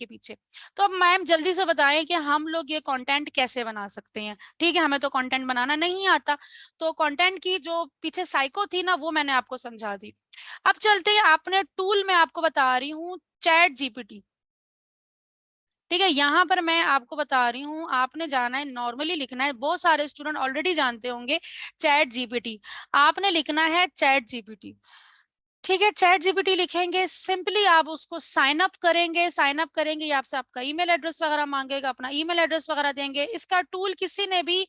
के पीछे। तो अब मैम जल्दी से बताएं कि हम लोग ये कंटेंट कैसे बना सकते हैं। ठीक है, हमें तो कंटेंट बनाना नहीं आता, तो कंटेंट की जो पीछे साइको थी ना, वो मैंने आपको समझा दी। अब चलते हैं आपने टूल, मैं आपको बता रही हूँ चैट जीपीटी। ठीक है, यहाँ पर मैं आपको बता रही हूँ, आपने जाना है, नॉर्मली लिखना है, बहुत सारे स्टूडेंट ऑलरेडी जानते होंगे चैट जीपीटी। आपने लिखना है चैट जीपीटी। ठीक है, चैट जीपीटी लिखेंगे, सिंपली आप उसको साइन अप करेंगे। साइन अप करेंगे, ये आपसे आपका ईमेल एड्रेस वगैरह मांगेगा, अपना ईमेल एड्रेस वगैरह देंगे। इसका टूल किसी ने भी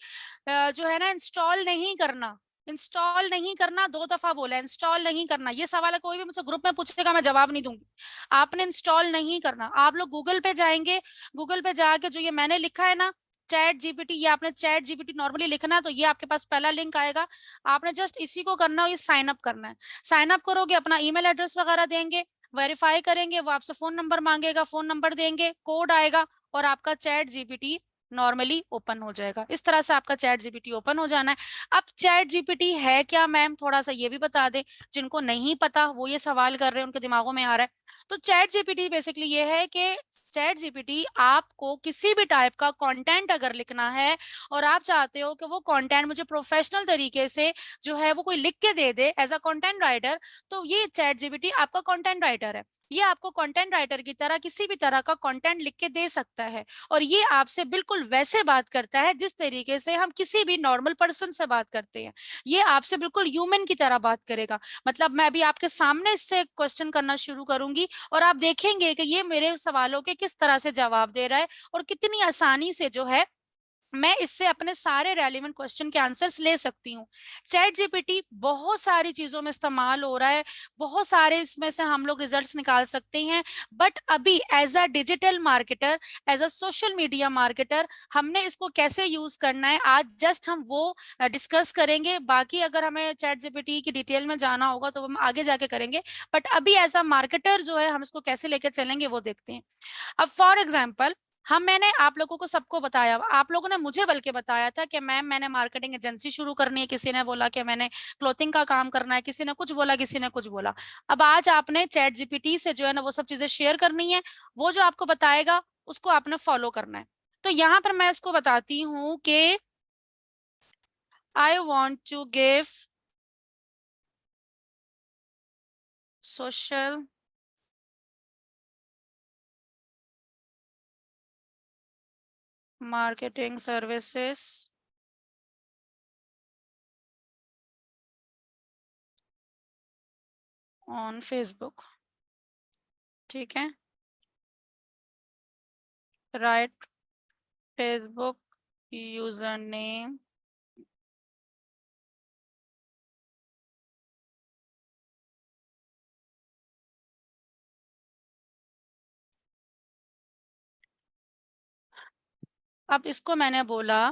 जो है ना इंस्टॉल नहीं करना। इंस्टॉल नहीं करना, 2 दफा बोला, इंस्टॉल नहीं करना। ये सवाल है, कोई भी मुझसे ग्रुप में पूछेगा, मैं जवाब नहीं दूंगी। आपने इंस्टॉल नहीं करना। आप लोग गूगल पे जाएंगे, गूगल पे जाके जो ये मैंने लिखा है ना चैट जीपीटी, ये आपने चैट जीपीटी नॉर्मली लिखना है, तो ये आपके पास पहला लिंक आएगा। आपने जस्ट इसी को करना है, ये साइन अप करना है। साइन अप करोगे, अपना ईमेल एड्रेस वगैरह देंगे, वेरीफाई करेंगे, वो आपसे फोन नंबर मांगेगा, फोन नंबर देंगे, कोड आएगा, और आपका चैट जीपीटी नॉर्मली ओपन हो जाएगा। इस तरह से आपका चैट जीपीटी ओपन हो जाना है। अब चैट जीपीटी है क्या मैम, थोड़ा सा ये भी बता दे, जिनको नहीं पता वो ये सवाल कर रहे हैं, उनके दिमागों में आ रहा है। तो चैट जीपीटी बेसिकली ये है कि चैट जीपीटी आपको किसी भी टाइप का कंटेंट अगर लिखना है, और आप चाहते हो कि वो कंटेंट मुझे प्रोफेशनल तरीके से जो है वो कोई लिख के दे दे एज अ कंटेंट राइटर, तो ये चैट जीपीटी आपका कंटेंट राइटर है। ये आपको कंटेंट राइटर की तरह किसी भी तरह का कंटेंट लिख के दे सकता है, और ये आपसे बिल्कुल वैसे बात करता है जिस तरीके से हम किसी भी नॉर्मल पर्सन से बात करते हैं। ये आपसे बिल्कुल ह्यूमन की तरह बात करेगा। मतलब मैं अभी आपके सामने इससे क्वेश्चन करना शुरू करूंगी, और आप देखेंगे कि ये मेरे सवालों के किस तरह से जवाब दे रहा है, और कितनी आसानी से जो है मैं इससे अपने सारे रेलिवेंट क्वेश्चन के आंसर्स ले सकती हूँ। चैट जीपीटी बहुत सारी चीजों में इस्तेमाल हो रहा है, बहुत सारे इसमें से हम लोग रिजल्ट्स निकाल सकते हैं। बट अभी as a digital marketer, as a social media marketer, हमने इसको कैसे यूज करना है, आज जस्ट हम वो डिस्कस करेंगे। बाकी अगर हमें चैट जीपीटी की डिटेल में जाना होगा तो हम आगे जाके करेंगे, बट अभी एज अ मार्केटर जो है हम इसको कैसे लेकर चलेंगे वो देखते हैं। अब फॉर एग्जाम्पल, हम मैंने आप लोगों को सबको बताया, आप लोगों ने मुझे बल्कि बताया था कि मैम मैंने मार्केटिंग एजेंसी शुरू करनी है, किसी ने बोला कि मैंने क्लोथिंग का काम करना है, किसी ने कुछ बोला, किसी ने कुछ बोला। अब आज आपने चैट जीपीटी से जो है ना वो सब चीजें शेयर करनी है, वो जो आपको बताएगा उसको आपने फॉलो करना है। तो यहाँ पर मैं इसको बताती हूँ कि I want to give social marketing services on Facebook. ठीक है, राइट, फेसबुक यूजर नेम, अब इसको मैंने बोला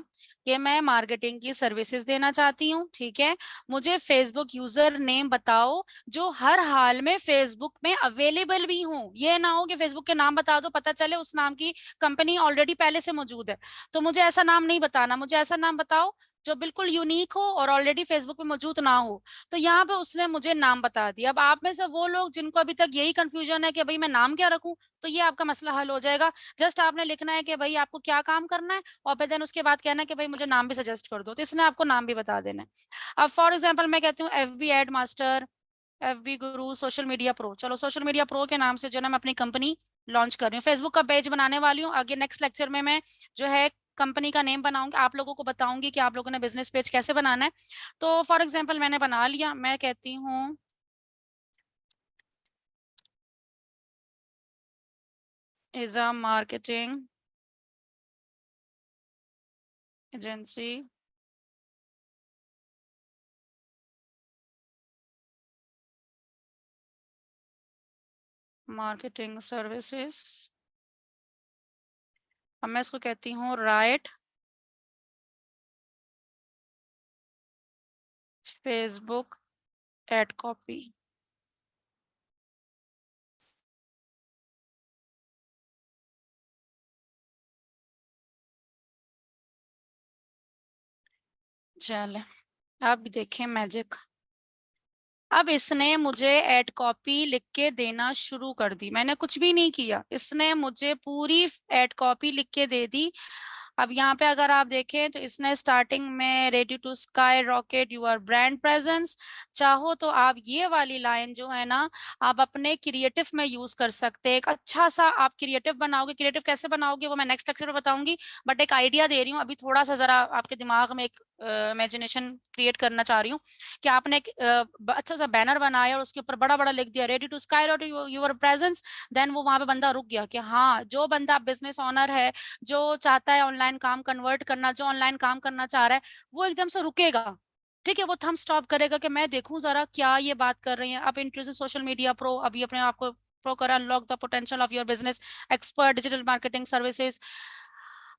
कि मैं मार्केटिंग की सर्विसेज देना चाहती हूँ। ठीक है, मुझे फेसबुक यूजर नेम बताओ जो हर हाल में फेसबुक में अवेलेबल भी हो। ये ना हो कि फेसबुक के नाम बता दो, पता चले उस नाम की कंपनी ऑलरेडी पहले से मौजूद है। तो मुझे ऐसा नाम नहीं बताना, मुझे ऐसा नाम बताओ जो बिल्कुल यूनिक हो और ऑलरेडी फेसबुक पे मौजूद ना हो। तो यहाँ पे उसने मुझे नाम बता दिया। अब आप में से वो लोग जिनको अभी तक यही कंफ्यूजन है कि भाई मैं नाम क्या रखूं, तो ये आपका मसला हल हो जाएगा। जस्ट आपने लिखना है कि भाई आपको क्या काम करना है, और फिर देन उसके बाद कहना है कि भाई मुझे नाम भी सजेस्ट कर दो, तो इसने आपको नाम भी बता देना है। अब फॉर एग्जाम्पल मैं कहती हूँ F B ad master, F B Guru, social media pro. चलो सोशल मीडिया प्रो के नाम से जो है ना मैं अपनी कंपनी लॉन्च कर रही हूँ, फेसबुक का पेज बनाने वाली हूँ। आगे नेक्स्ट लेक्चर में मैं जो है कंपनी का नेम बनाऊंगी, आप लोगों को बताऊंगी कि आप लोगों ने बिजनेस पेज कैसे बनाना है। तो फॉर एग्जाम्पल मैंने बना लिया, मैं कहती हूँ is a marketing agency marketing services. अब मैं इसको कहती हूँ राइट फेसबुक एड कॉपी। चले, आप भी देखें मैजिक। अब इसने मुझे एड कॉपी लिख के देना शुरू कर दी, मैंने कुछ भी नहीं किया, इसने मुझे पूरी एड कॉपी लिख के दे दी। अब यहाँ पे अगर आप देखें तो इसने स्टार्टिंग में ready to skyrocket your brand presence, चाहो तो आप ये वाली लाइन जो है ना आप अपने क्रिएटिव में यूज कर सकते हैं। एक अच्छा सा आप क्रिएटिव बनाओगे, क्रिएटिव कैसे बनाओगे वो मैं नेक्स्ट लेक्चर में बताऊंगी, बट एक आइडिया दे रही हूँ अभी, थोड़ा सा जरा आपके दिमाग में एक इमेजिनेशन क्रिएट करना चाह रही हूँ कि आपने एक अच्छा सा बैनर बनाया और उसके ऊपर बड़ा बड़ा लिख दिया ready to skyrocket your presence. Then वो वहां पे बंदा रुक गया कि हाँ, जो बंदा बिजनेस ओनर है, जो चाहता है ऑनलाइन काम कन्वर्ट करना, जो ऑनलाइन काम करना चाह रहा है, वो एकदम से रुकेगा। ठीक है, वो थंब स्टॉप करेगा कि मैं देखूं जरा क्या ये बात कर रही है। अब इंट्रोड्यूस सोशल मीडिया प्रो, अभी अपने आप को प्रो कर unlock the potential of your business, expert digital marketing services,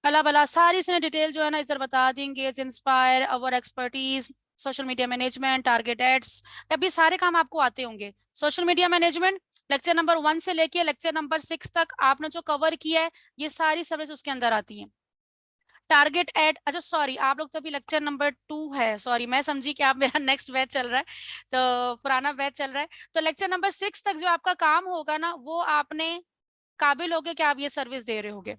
अला बला सारी इसने डिटेल जो है ना इधर बता देंगे। Inspire our expertise, social media management, target ads, अभी सारे काम आपको आते होंगे। Social media management lecture number 1 से लेके लेक्चर नंबर 6 तक आपने जो कवर किया है ये सारी सर्विस उसके अंदर आती हैं। टारगेट एड, अच्छा सॉरी आप लोग तो अभी लेक्चर नंबर 2 है, सॉरी मैं समझी कि आप मेरा नेक्स्ट बैच चल रहा है, तो पुराना बैच चल रहा है। तो लेक्चर नंबर 6 तक जो आपका काम होगा ना वो आपने काबिल होगे कि आप ये सर्विस दे रहे होगे।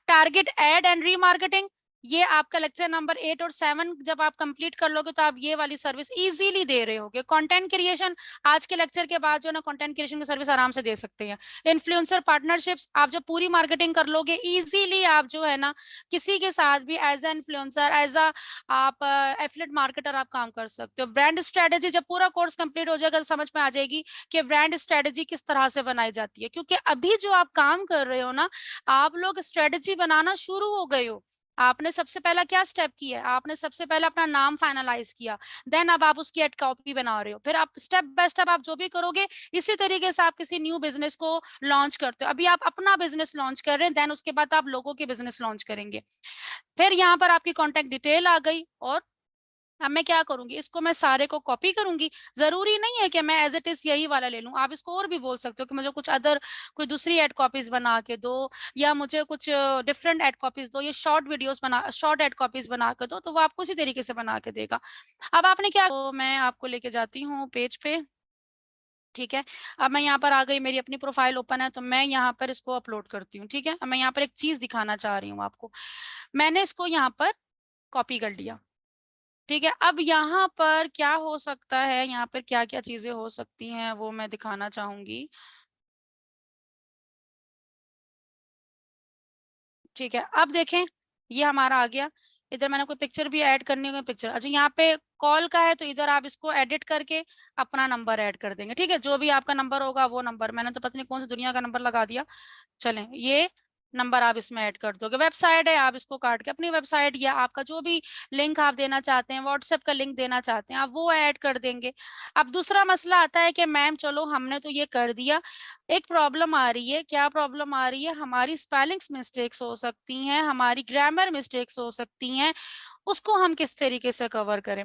टारगेट एड एंड रीमार्केटिंग, ये आपका लेक्चर नंबर 8 और 7 जब आप कंप्लीट कर लोगे तो आप ये वाली सर्विस इजीली दे रहे होगे। कंटेंट क्रिएशन, आज के लेक्चर के बाद जो ना कंटेंट क्रिएशन की सर्विस आराम से दे सकते हैं। इन्फ्लुएंसर पार्टनरशिप्स, आप जब पूरी मार्केटिंग कर लोगे इजीली आप जो है ना किसी के साथ भी as a influencer, as a आप एफिलिएट मार्केटर आप काम कर सकते हो। ब्रांड स्ट्रेटेजी, जब पूरा कोर्स कंप्लीट हो जाएगा तो समझ में आ जाएगी कि ब्रांड स्ट्रेटेजी किस तरह से बनाई जाती है, क्योंकि अभी जो आप काम कर रहे हो ना आप लोग स्ट्रेटेजी बनाना शुरू हो गए हो। आपने सबसे पहला क्या स्टेप किया है, आपने सबसे पहले अपना नाम फाइनलाइज किया, देन अब आप उसकी एड कॉपी बना रहे हो, फिर आप स्टेप बाय स्टेप आप जो भी करोगे इसी तरीके से आप किसी न्यू बिजनेस को लॉन्च करते हो। अभी आप अपना बिजनेस लॉन्च कर रहे हैं, देन उसके बाद आप लोगों के बिजनेस लॉन्च करेंगे। फिर यहाँ पर आपकी कॉन्टेक्ट डिटेल आ गई, और अब मैं क्या करूंगी, इसको मैं सारे को कॉपी करूंगी। जरूरी नहीं है कि मैं एज इट इज यही वाला ले लूं, आप इसको और भी बोल सकते हो कि मुझे कुछ अदर कोई दूसरी एड कॉपीज बना के दो, या मुझे कुछ डिफरेंट एड कॉपीज दो, ये शॉर्ट वीडियोस बना, शॉर्ट एड कॉपीज बना के दो, तो वो आपको उसी तरीके से बना के देगा। अब आपने क्या, तो मैं आपको लेके जाती हूँ पेज पे। ठीक है, अब मैं यहाँ पर आ गई, मेरी अपनी प्रोफाइल ओपन है, तो मैं यहाँ पर इसको अपलोड करती हूँ। ठीक है, अब मैं यहाँ पर एक चीज दिखाना चाह रही हूँ आपको, मैंने इसको यहाँ पर कॉपी कर लिया। ठीक है, अब यहाँ पर क्या हो सकता है, यहाँ पर क्या क्या चीजें हो सकती हैं वो मैं दिखाना चाहूंगी। ठीक है, अब देखें ये हमारा आ गया। इधर मैंने कोई पिक्चर भी ऐड करनी होगी, पिक्चर, अच्छा यहाँ पे कॉल का है तो इधर आप इसको एडिट करके अपना नंबर ऐड कर देंगे। ठीक है, जो भी आपका नंबर होगा वो नंबर, मैंने तो पता नहीं कौन सी दुनिया का नंबर लगा दिया, चलें ये नंबर आप इसमें ऐड कर दोगे। वेबसाइट है, आप इसको काट के अपनी वेबसाइट या आपका जो भी लिंक आप देना चाहते हैं, व्हाट्सएप का लिंक देना चाहते हैं आप वो ऐड कर देंगे। अब दूसरा मसला आता है कि मैम चलो हमने तो ये कर दिया, एक प्रॉब्लम आ रही है, क्या प्रॉब्लम आ रही है, हमारी स्पेलिंग्स मिस्टेक्स हो सकती हैं, हमारी ग्रामर मिस्टेक्स हो सकती हैं, उसको हम किस तरीके से कवर करें।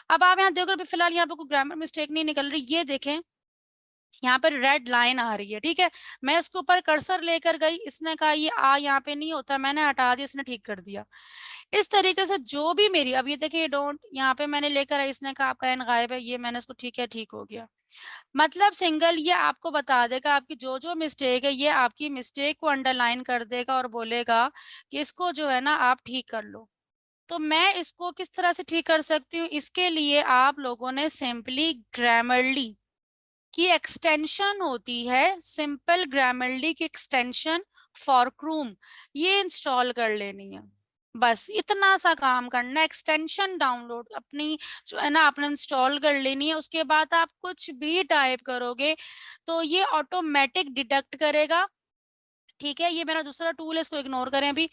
अब आप यहाँ देखो, अभी फिलहाल यहाँ पे कोई ग्रामर मिस्टेक नहीं निकल रही, ये देखें यहाँ पर रेड लाइन आ रही है। ठीक है, मैं इसके ऊपर कर्सर लेकर गई, इसने कहा ये आ यहाँ पे नहीं होता, मैंने हटा दिया, इसने ठीक कर दिया। इस तरीके से जो भी मेरी, अब ये देखिए डोंट, यहाँ पे मैंने लेकर आई, इसने कहा आपका एन गायब है, ये मैंने इसको ठीक है, ठीक हो गया। मतलब सिंगल ये आपको बता देगा आपकी जो जो मिस्टेक है, ये आपकी मिस्टेक को अंडरलाइन कर देगा और बोलेगा कि इसको जो है ना आप ठीक कर लो। तो मैं इसको किस तरह से ठीक कर सकती हूँ, इसके लिए आप लोगों ने सिंपली ग्रामरली की एक्सटेंशन होती है, सिंपल ग्रामरली की एक्सटेंशन फॉर क्रूम, ये इंस्टॉल कर लेनी है। बस इतना सा काम करना, एक्सटेंशन डाउनलोड अपनी जो है ना आपने इंस्टॉल कर लेनी है। उसके बाद आप कुछ भी टाइप करोगे तो ये ऑटोमेटिक डिटेक्ट करेगा। ठीक है, ये मेरा दूसरा टूल है, इसको इग्नोर करें अभी।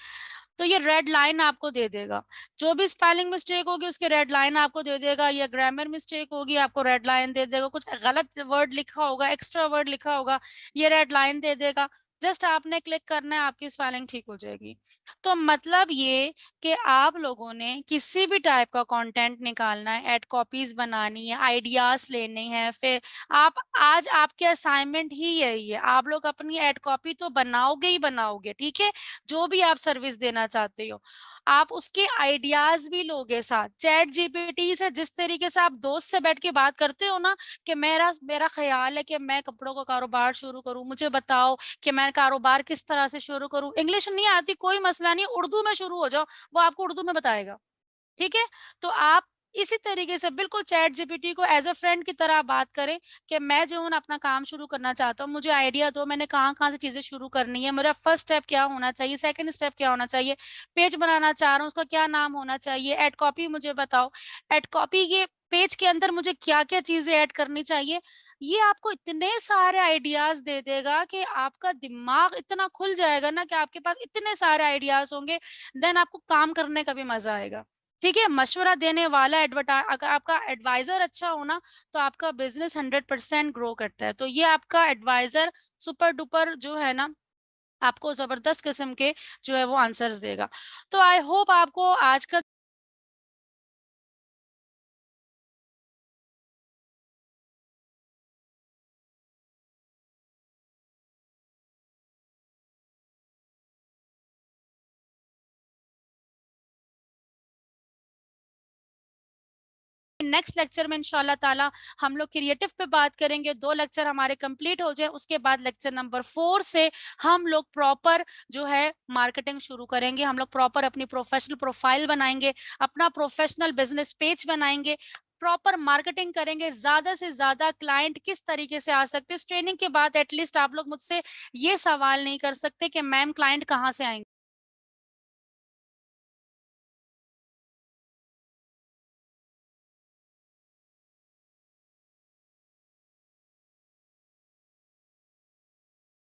तो ये रेड लाइन आपको दे देगा, जो भी स्पेलिंग मिस्टेक होगी उसकी रेड लाइन आपको दे देगा, या ग्रामर मिस्टेक होगी आपको रेड लाइन दे देगा, कुछ गलत वर्ड लिखा होगा, एक्स्ट्रा वर्ड लिखा होगा, ये रेड लाइन दे देगा। जस्ट आपने क्लिक करना है, आपकी स्पेलिंग ठीक हो जाएगी। तो मतलब ये कि आप लोगों ने किसी भी टाइप का कंटेंट निकालना है, एड कॉपीज बनानी है, आइडियाज लेने हैं, फिर आप आज आपके असाइनमेंट ही यही है, आप लोग अपनी एड कॉपी तो बनाओगे ही बनाओगे, ठीक है? जो भी आप सर्विस देना चाहते हो, आप उसके आइडियाज भी लोगे साथ। चैट जीपीटी से जिस तरीके से आप दोस्त से बैठ के बात करते हो ना, कि मेरा मेरा ख्याल है कि मैं कपड़ों का कारोबार शुरू करूं, मुझे बताओ कि मैं कारोबार किस तरह से शुरू करूं। इंग्लिश नहीं आती, कोई मसला नहीं, उर्दू में शुरू हो जाओ, वो आपको उर्दू में बताएगा। ठीक है? तो आप इसी तरीके से बिल्कुल चैट जीपीटी को एज अ फ्रेंड की तरह बात करें कि मैं जो हूँ ना अपना काम शुरू करना चाहता हूँ, मुझे आइडिया दो, मैंने कहाँ-कहाँ से चीजें शुरू करनी है, मेरा फर्स्ट स्टेप क्या होना चाहिए, सेकंड स्टेप क्या होना चाहिए, पेज बनाना चाह रहा हूँ, उसका क्या नाम होना चाहिए, एड कॉपी मुझे बताओ, एड कॉपी के पेज के अंदर मुझे क्या-क्या चीजें ऐड करनी चाहिए। ये आपको इतने सारे आइडियाज दे देगा कि आपका दिमाग इतना खुल जाएगा ना कि आपके पास इतने सारे आइडियाज होंगे, देन आपको काम करने का भी मजा आएगा। ठीक है? मशवरा देने वाला अगर आपका एडवाइज़र अच्छा हो ना, तो आपका बिज़नेस 100% ग्रो करता है। तो ये आपका एडवाइज़र सुपर-डुपर जो है ना, आपको ज़बरदस्त किस्म के जो है वो आंसर्स देगा। तो आई होप आपको आज का नेक्स्ट लेक्चर में इंशाल्लाह ताला हम लोग क्रिएटिव पे बात करेंगे। 2 लेक्चर हमारे कंप्लीट हो जाए, उसके बाद लेक्चर नंबर 4 से हम लोग प्रॉपर जो है मार्केटिंग शुरू करेंगे। हम लोग प्रॉपर अपनी प्रोफेशनल प्रोफाइल बनाएँगे, अपना प्रोफेशनल बिज़नेस पेज बनाएँगे, प्रॉपर मार्केटिंग करेंगे, ज़्यादा से ज़्यादा क्लाइंट किस तरीके से आ सकते हैं। इस ट्रेनिंग के बाद एट लीस्ट आप लोग मुझसे ये सवाल नहीं कर सकते कि मैम क्लाइंट कहाँ से आएँगे?